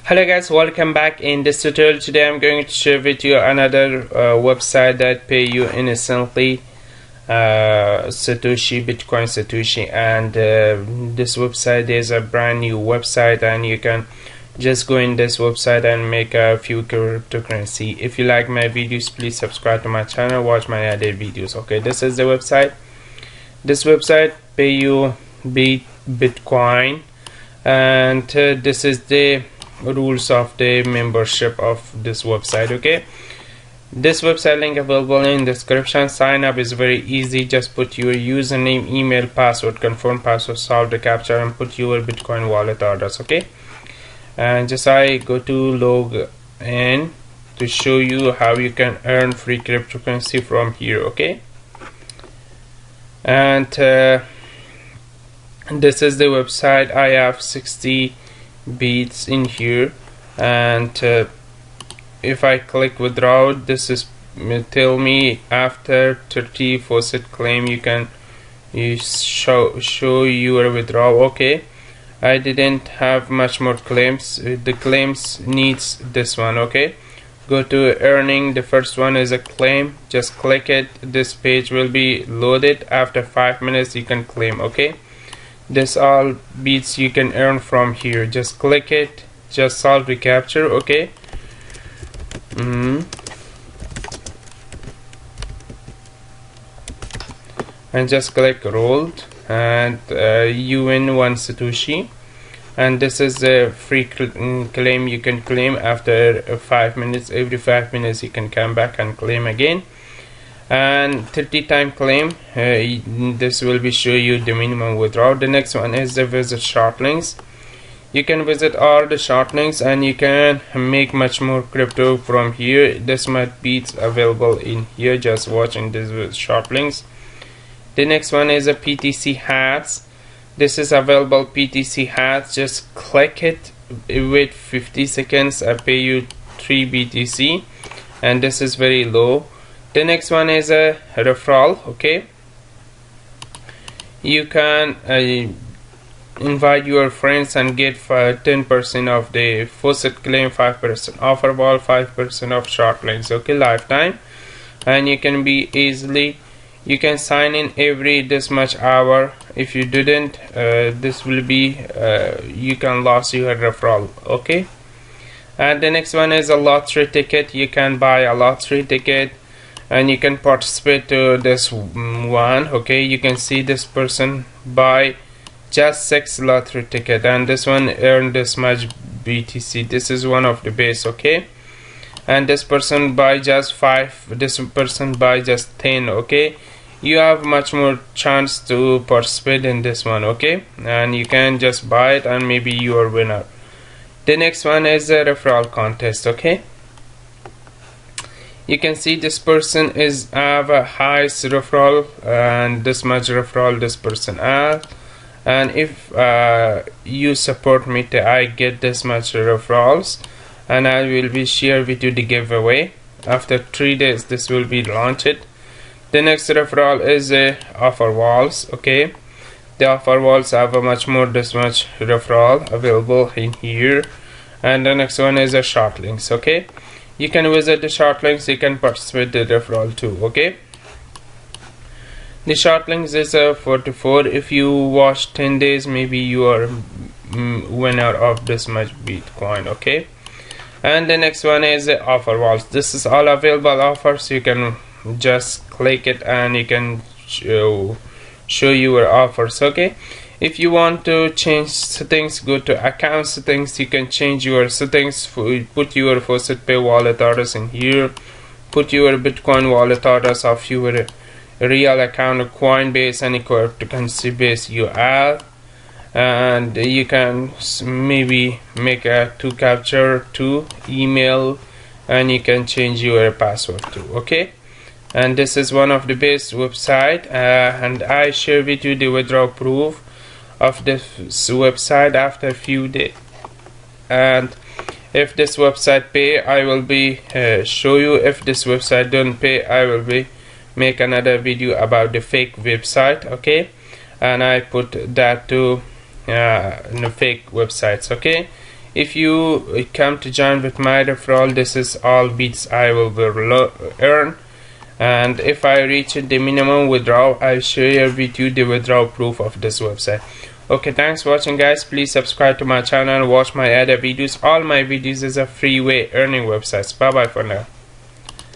Hello guys, welcome back. In this tutorial today I'm going to share with you another website that pay you instantly Satoshi, Bitcoin Satoshi, and this website is a brand new website and you can just go in this website and make a few cryptocurrency. If you like my videos, please subscribe to my channel, watch my other videos. Okay, this is the website. This website pay you Bitcoin, and this is the rules of the membership of this website. Okay, this website link available in description. Sign up is very easy. Just put your username, email, password, confirm password, solve the captcha, and put your Bitcoin wallet orders. Okay, and just I go to log in to show you how you can earn free cryptocurrency from here. Okay, and this is the website. I have 60 bits in here, and if I click withdraw, this is tell me after 30 Faucet claim you can show your withdrawal. Okay, I didn't have much more claims. The claims needs this one. Okay, go to earning. The first one is a claim. Just click it. This page will be loaded. After 5 minutes you can claim. Okay, this all bits you can earn from here. Just click it, just solve the captcha. Okay, and just click rolled, and you win 1 Satoshi. And this is a free claim you can claim after 5 minutes. Every 5 minutes you can come back and claim again, and 30 time claim. This will be show you the minimum withdrawal. The next one is the visit short links. You can visit all the short links and you can make much more crypto from here. This might be available in here. Just watching these short links. The next one is a PTC hats. This is available PTC hats. Just click it, wait 50 seconds. I pay you 3 BTC, and this is very low. The next one is a referral. Okay, you can invite your friends and get 10% of the Faucet claim, 5% offer ball, 5% of short links. Okay, lifetime, and you can be easily, you can sign in every this much hour. If you didn't, this will be you can lose your referral. Okay, and the next one is a lottery ticket. You can buy a lottery ticket and you can participate to this one. Okay, you can see this person buy just 6 lottery ticket and this one earned this much BTC. This is one of the base. Okay, and this person buy just 5, this person buy just 10. Okay, you have much more chance to participate in this one. Okay, and you can just buy it and maybe you are winner. The next one is a referral contest. Okay, you can see this person is have a highest referral and this much referral this person has, and if you support me I get this much referrals, and I will be share with you the giveaway. After 3 days this will be launched. The next referral is a offer walls. Okay, the offer walls have a much more this much referral available in here. And the next one is a short links. Okay, you can visit the short links, you can participate the referral too. Okay, the short links is a 44. If you watch 10 days maybe you are winner of this much Bitcoin. Okay, and the next one is the offer walls. This is all available offers. You can just click it and you can show your offers. Okay, if you want to change settings, go to account settings. You can change your settings. Put your Faucet Pay wallet orders in here. Put your Bitcoin wallet orders of your real account, Coinbase, any cryptocurrency base you have, and you can maybe make a 2 captcha, 2 email, and you can change your password too. Okay, and this is one of the best website, and I share with you the withdrawal proof of this website after a few days. And if this website pay, I will be show you. If this website don't pay, I will be make another video about the fake website. Okay, and I put that to fake websites. Okay, If you come to join with my referral, this is all bits I will earn. And if I reach the minimum withdrawal, I'll share with you the withdrawal proof of this website. Okay, thanks for watching, guys. Please subscribe to my channel, watch my other videos. All my videos is a free way earning websites. Bye bye for now.